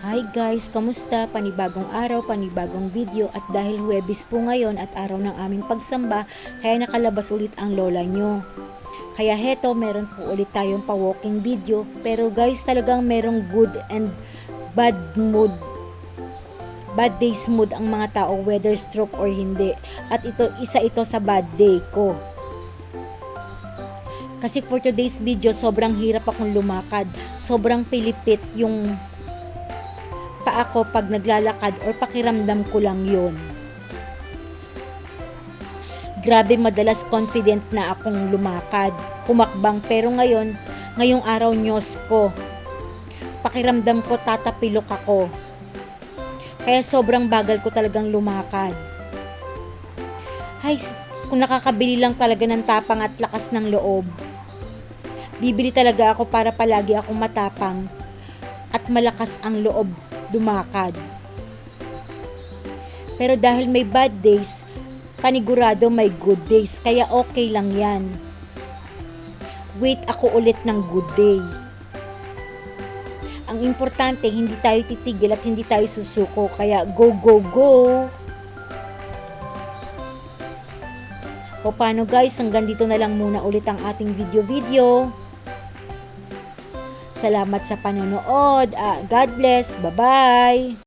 Hi guys, kamusta? Panibagong araw, panibagong video at dahil Huwebes po ngayon at araw ng aming pagsamba, kaya nakalabas ulit ang lola nyo. Kaya heto, meron po ulit tayong pa-walking video, pero guys talagang merong good and bad mood. Bad days mood ang mga tao, whether stroke or hindi. At isa ito sa bad day ko. Kasi for today's video, sobrang hirap akong lumakad. Sobrang pilipit yung pa ako pag naglalakad or pakiramdam ko lang yun. Grabe, madalas confident na akong lumakad, humakbang, pero ngayong araw nyos ko. Pakiramdam ko tatapilok ako. Kaya sobrang bagal ko talagang lumakad. Ay, kung nakakabili lang talaga ng tapang at lakas ng loob, bibili talaga ako para palagi akong matapang at malakas ang loob lumakad. Pero dahil may bad days, panigurado may good days, kaya okay lang yan. Wait ako ulit ng good day. Ang importante, hindi tayo titigil at hindi tayo susuko, kaya go, go, go! O paano guys, hanggang dito na lang muna ulit ang ating video. Salamat sa panonood. God bless. Bye-bye!